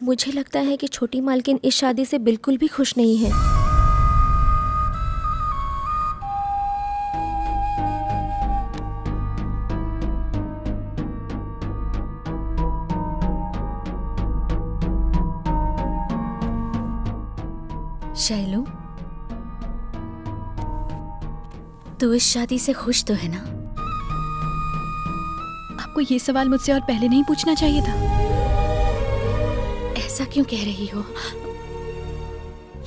मुझे लगता है कि छोटी मालकिन इस शादी से बिल्कुल भी खुश नहीं है। शैलू, तू इस शादी से खुश तो है ना? आपको ये सवाल मुझसे और पहले नहीं पूछना चाहिए था। ऐसा क्यों कह रही हो?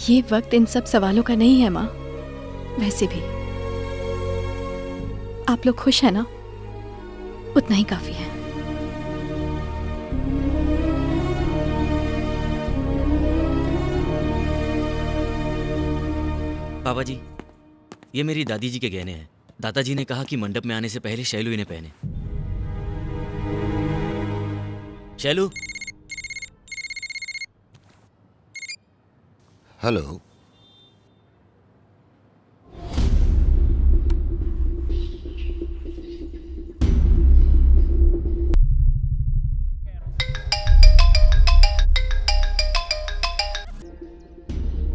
ये वक्त इन सब सवालों का नहीं है माँ। वैसे भी आप लोग खुश हैं ना, उतना ही काफी है। पापा जी, ये मेरी दादी जी के गहने हैं। दादाजी ने कहा कि मंडप में आने से पहले शैलू इन्हें पहने। शैलू। हेलो।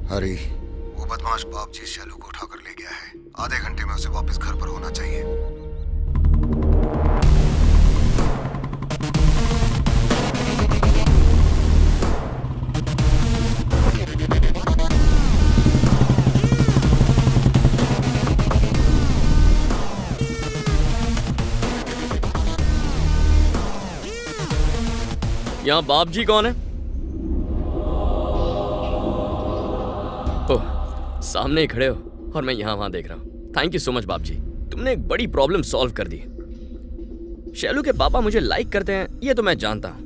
हरी, वो बदमाश बाप जी शैलू को उठाकर ले गया है। आधे घंटे में उसे वापस घर पर होना चाहिए। यहाँ बाप जी कौन है? ओह, सामने ही खड़े हो और मैं यहाँ वहां देख रहा हूँ। थैंक यू सो मच बाप जी, तुमने एक बड़ी प्रॉब्लम सॉल्व कर दी। शैलू के पापा मुझे लाइक करते हैं ये तो मैं जानता हूँ,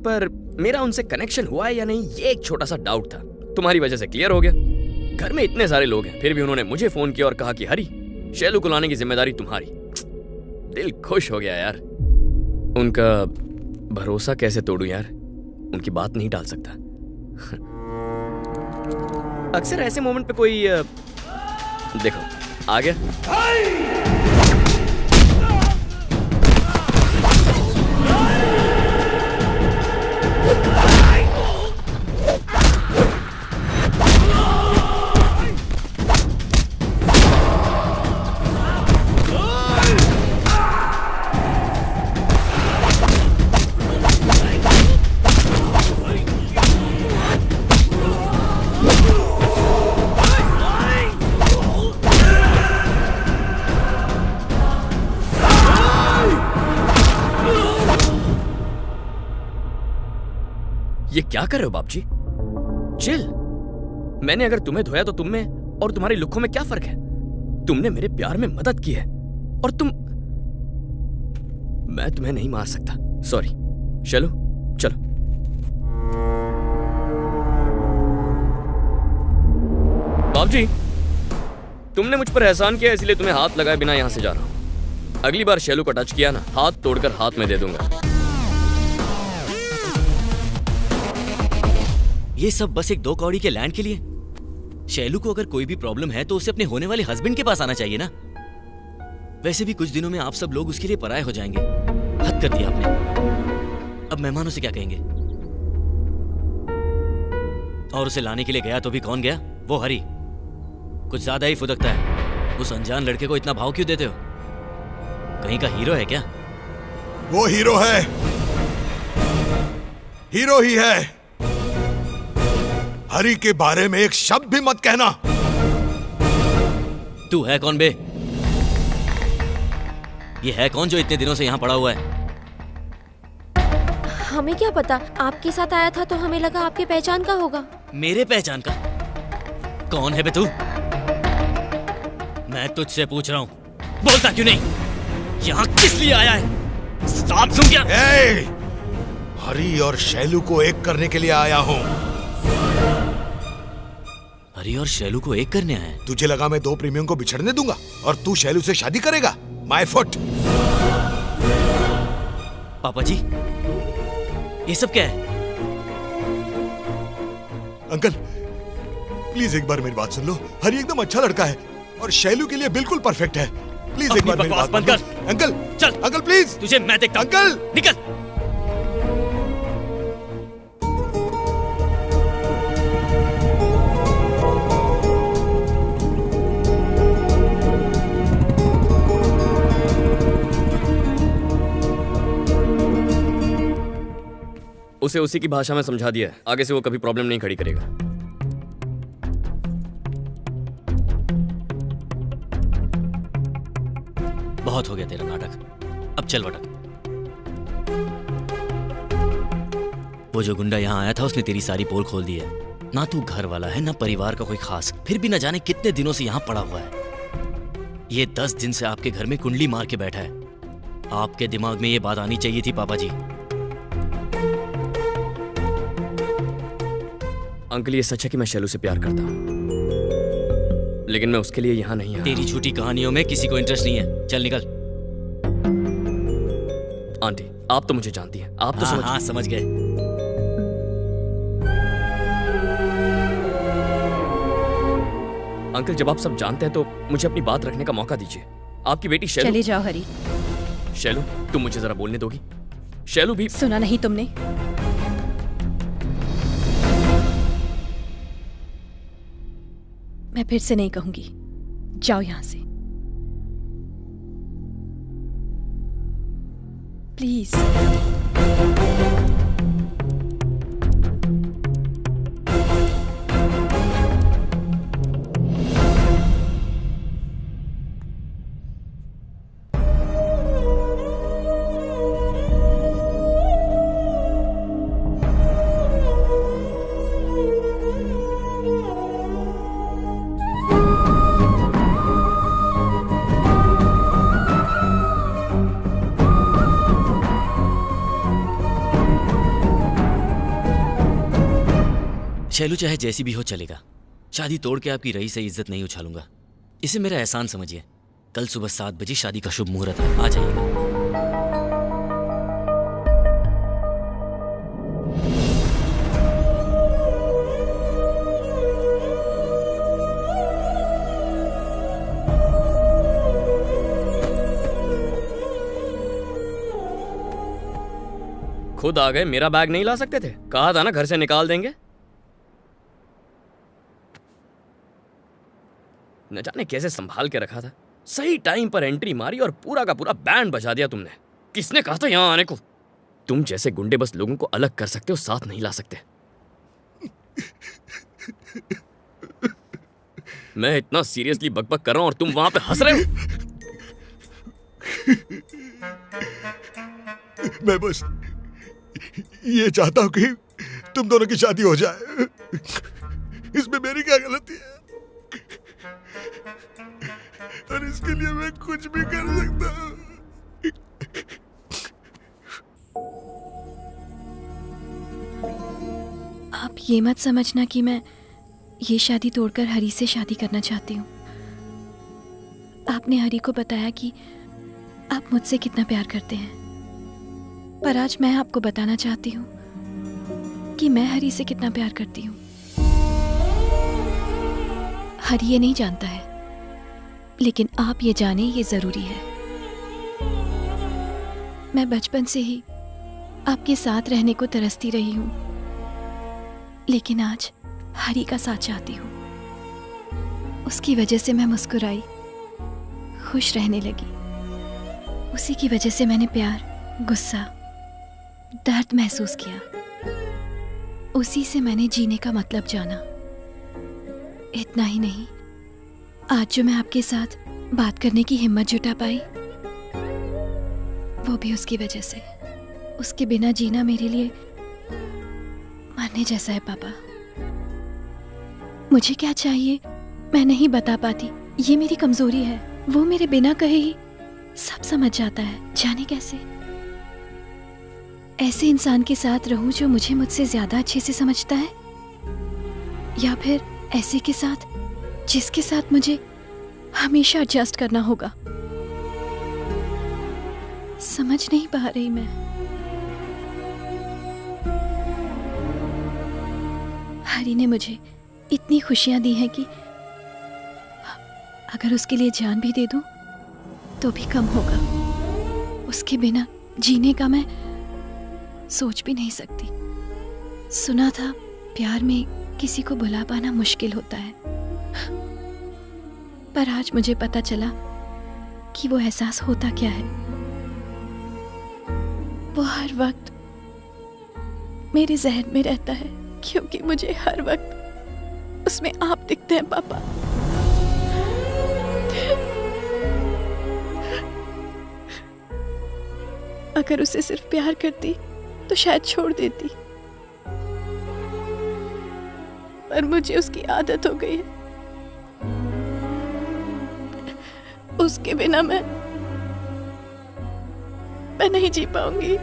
पर मेरा उनसे कनेक्शन हुआ है या नहीं ये एक छोटा सा डाउट था। तुम्हारी वजह से क्लियर हो गया। घर में इतने सारे लोग हैं फिर भी उन्होंने मुझे फोन किया और कहा कि हरी, शैलू को लाने की जिम्मेदारी तुम्हारी। दिल खुश हो गया यार। उनका भरोसा कैसे तोड़ूं यार, उनकी बात नहीं टाल सकता। अक्सर ऐसे मोमेंट पे कोई देखो आ गया। ये क्या कर रहे हो बाप जी? चिल। मैंने अगर तुम्हें धोया तो तुम में और तुम्हारी लुक्कों में क्या फर्क है? तुमने मेरे प्यार में मदद की है और मैं तुम्हें नहीं मार सकता। सॉरी। चलो चलो। बाप जी, तुमने मुझ पर एहसान किया इसलिए तुम्हें हाथ लगाए बिना यहां से जा रहा हूं। अगली बार शैलू का टच किया ना, हाथ तोड़कर हाथ में दे दूंगा। ये सब बस एक 2 कौड़ी के लैंड के लिए? शैलू को अगर कोई भी प्रॉब्लम है तो उसे अपने होने वाले हस्बैंड के पास आना चाहिए ना। वैसे भी कुछ दिनों में आप सब लोग उसके लिए पराये हो जाएंगे। हद कर दिया आपने। अब मेहमानों से क्या कहेंगे? और उसे लाने के लिए गया तो भी कौन गया? वो हरी। कुछ ज्यादा ही फुदकता है। उस अनजान लड़के को इतना भाव क्यों देते हो? कहीं का हीरो है क्या? वो हीरो है, हीरो ही है। हरी के बारे में एक शब्द भी मत कहना। तू है कौन बे? ये है कौन जो इतने दिनों से यहां पड़ा हुआ है? हमें क्या पता, आपके साथ आया था तो हमें लगा आपके पहचान का होगा। मेरे पहचान का? कौन है बे तू? मैं तुझसे पूछ रहा हूं, बोलता क्यों नहीं? यहां किस लिए आया है? साफ सुन क्या? हरी और शैलू को एक करने के लिए आया हूं। हरी और शैलू को एक करने आया है? तुझे लगा मैं 2 प्रेमियों को बिछड़ने दूंगा और तू शैलू से शादी करेगा? My foot. पापा जी, ये सब क्या है? अंकल प्लीज एक बार मेरी बात सुन लो। हरी एकदम अच्छा लड़का है और शैलू के लिए बिल्कुल परफेक्ट है। प्लीज एक बार मेरी बात बंद कर। अंकल चल अंकल प्लीज। तुझे मैं देखता हूं। अंकल निकल। उसे उसी की भाषा में समझा दिया है, आगे से वो कभी प्रॉब्लम नहीं खड़ी करेगा। बहुत हो गया तेरा नाटक, अब चल भटक। वो जो गुंडा यहाँ आया था उसने तेरी सारी पोल खोल दी है। ना तू घर वाला है ना परिवार का कोई खास, फिर भी न जाने कितने दिनों से यहाँ पड़ा हुआ है। ये 10 दिन से आपके घर में कुंडली मार के बैठा है। आपके दिमाग में ये बात आनी चाहिए थी पापा जी। अंकल, ये सच है कि मैं शैलू से प्यार करता हूँ, लेकिन मैं उसके लिए यहाँ नहीं आया। तेरी झूठी कहानियों में किसी को इंटरेस्ट नहीं है, चल निकल। आंटी, आप तो मुझे जानती हैं, आप तो हाँ समझ गए। अंकल, जब आप सब जानते हैं तो मुझे अपनी बात रखने का मौका दीजिए। आपकी बेटी शैलू। चले जाओ हरी। शैलू, तुम मुझे जरा बोलने दोगी? शैलू भी। सुना नहीं तुमने? मैं फिर से नहीं कहूंगी, जाओ यहां से प्लीज। शैलू चाहे जैसी भी हो चलेगा, शादी तोड़ के आपकी रही से इज्जत नहीं उछालूंगा। इसे मेरा एहसान समझिए। कल सुबह 7 बजे शादी का शुभ मुहूर्त है, आ जाइएगा। खुद आ गए, मेरा बैग नहीं ला सकते थे? कहा था ना घर से निकाल देंगे। न जाने कैसे संभाल के रखा था, सही टाइम पर एंट्री मारी और पूरा का पूरा बैंड बजा दिया तुमने। किसने कहा था यहां आने को? तुम जैसे गुंडे बस लोगों को अलग कर सकते हो, साथ नहीं ला सकते। मैं इतना सीरियसली बकबक कर रहा हूं और तुम वहां पे हंस रहे हो। मैं बस ये चाहता हूं कि तुम दोनों की शादी हो जाए। इसमें मेरी क्या गलती है? और इसके लिए मैं कुछ भी कर सकता हूं। आप ये मत समझना कि मैं ये शादी तोड़कर हरी से शादी करना चाहती हूँ। आपने हरी को बताया कि आप मुझसे कितना प्यार करते हैं, पर आज मैं आपको बताना चाहती हूँ कि मैं हरी से कितना प्यार करती हूँ। हरी ये नहीं जानता है, लेकिन आप ये जाने ये जरूरी है। मैं बचपन से ही आपके साथ रहने को तरसती रही हूँ, लेकिन आज हरी का साथ चाहती हूँ। उसकी वजह से मैं मुस्कुराई, खुश रहने लगी। उसी की वजह से मैंने प्यार, गुस्सा, दर्द महसूस किया। उसी से मैंने जीने का मतलब जाना। इतना ही नहीं, आज जो मैं आपके साथ बात करने की हिम्मत जुटा पाई, वो भी उसकी वजह से। उसके बिना जीना मेरे लिए मरने जैसा है पापा। मुझे क्या चाहिए मैं नहीं बता पाती, ये मेरी कमजोरी है। वो मेरे बिना कहे ही सब समझ जाता है, जाने कैसे। ऐसे इंसान के साथ रहूं जो मुझे मुझसे ज्यादा अच्छे से समझता है, या फिर ऐसे के साथ जिसके साथ मुझे हमेशा एडजस्ट करना होगा। समझ नहीं पा रही मैं। हरी ने मुझे इतनी खुशियां दी हैं कि अगर उसके लिए जान भी दे दूं तो भी कम होगा। उसके बिना जीने का मैं सोच भी नहीं सकती। सुना था प्यार में किसी को भुला पाना मुश्किल होता है, पर आज मुझे पता चला कि वो एहसास होता क्या है। वो हर वक्त मेरे जहन में रहता है, क्योंकि मुझे हर वक्त उसमें आप दिखते हैं पापा। अगर उसे सिर्फ प्यार करती तो शायद छोड़ देती, पर मुझे उसकी आदत हो गई है। उसके बिना मैं नहीं जी पाऊंगी।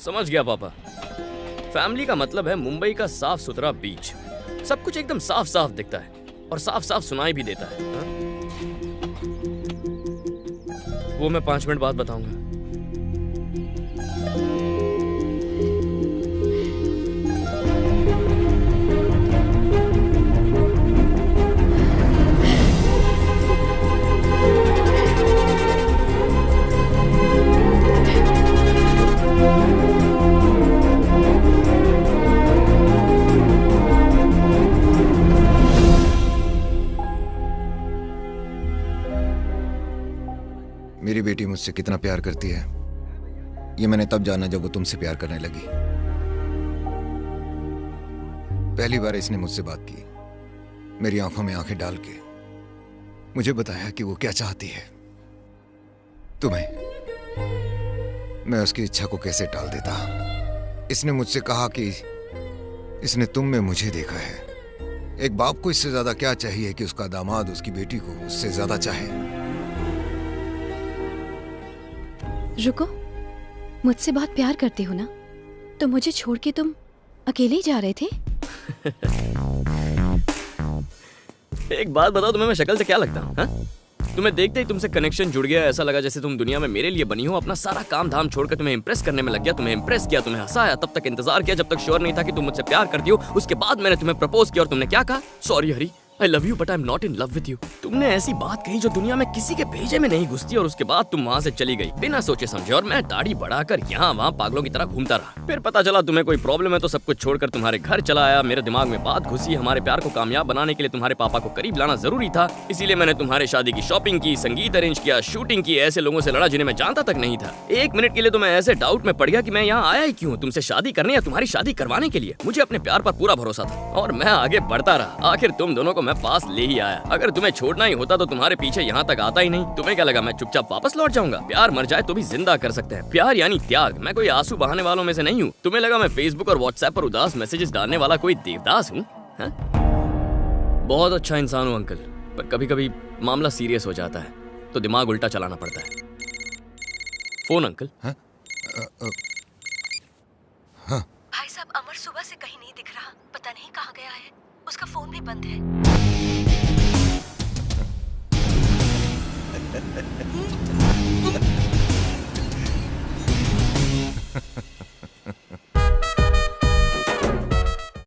समझ गया पापा। फैमिली का मतलब है मुंबई का साफ सुथरा बीच। सब कुछ एकदम साफ साफ दिखता है और साफ साफ सुनाई भी देता है। हा? वो मैं 5 मिनट बाद बताऊंगा। मेरी बेटी मुझसे कितना प्यार करती है ये मैंने तब जाना जब वो तुमसे प्यार करने लगी। पहली बार इसने मुझसे बात की, मेरी आंखों में आंखें डाल के मुझे बताया कि वो क्या चाहती है। तुम्हें, मैं उसकी इच्छा को कैसे टाल देता। इसने मुझसे कहा कि इसने तुम में मुझे देखा है। एक बाप को इससे ज्यादा क्या चाहिए कि उसका दामाद उसकी बेटी को उससे ज्यादा चाहे। रुको, मुझसे बहुत प्यार करते हो ना, तो मुझे छोड़ के तुम अकेले ही जा रहे थे? एक बात बताओ, तुम्हें मैं शक्ल से क्या लगता हूँ? तुम्हें देखते ही तुमसे कनेक्शन जुड़ गया। ऐसा लगा जैसे तुम दुनिया में मेरे लिए बनी हो। अपना सारा काम धाम छोड़कर तुम्हें इंप्रेस करने में लग गया। तुम्हें इंप्रेस किया, तुम्हें हंसाया, तब तक इंतजार किया जब तक श्योर नहीं था कि तुम मुझसे प्यार करती हो। उसके बाद मैंने तुम्हें प्रपोज किया और तुमने क्या कहा? Sorry Hari, I love you but I am not in love with you. तुमने ऐसी बात कही जो दुनिया में किसी के भेजे में नहीं घुसती और उसके बाद तुम वहाँ से चली गई बिना सोचे समझे। और मैं दाढ़ी बढ़ाकर यहाँ वहाँ पागलों की तरह घूमता रहा। फिर पता चला तुम्हें कोई प्रॉब्लम है तो सब कुछ छोड़कर तुम्हारे घर चला आया। मेरे दिमाग में बात घुसी, हमारे प्यार को कामयाब बनाने के लिए तुम्हारे पापा को करीब लाना जरूरी था। इसीलिए मैंने तुम्हारे शादी की शॉपिंग की, संगीत अरेंज किया, शूटिंग की, ऐसे लोगों से लड़ा जिन्हें मैं जानता तक नहीं था। 1 मिनट के लिए तो मैं ऐसे डाउट में पड़ गया कि मैं यहाँ आया ही क्यों, तुमसे शादी करने या तुम्हारी शादी करवाने के लिए। मुझे अपने प्यार पर पूरा भरोसा था और मैं आगे बढ़ता रहा। आखिर तुम दोनों को मैं पास ले ही आया। अगर तुम्हें छोड़ना ही होता तो तुम्हारे पीछे यहाँ तक आता ही नहीं। तुम्हें क्या लगा मैं चुपचाप वापस लौट जाऊंगा? प्यार मर जाए तो भी जिंदा कर सकते हैं। प्यार यानी त्याग। मैं कोई आंसू बहाने वालों में से नहीं हूँ। तुम्हें लगा मैं फेसबुक और व्हाट्सएप पर उदास मैसेजेस डालने वाला कोई देवदास हूँ? बहुत अच्छा इंसान हूँ अंकल, पर कभी कभी मामला सीरियस हो जाता है तो दिमाग उल्टा चलाना पड़ता है। Phone uncle. भाई साहब, अमर सुबह से कहीं नहीं दिख रहा, पता नहीं कहाँ गया है। उसका फोन भी बंद है।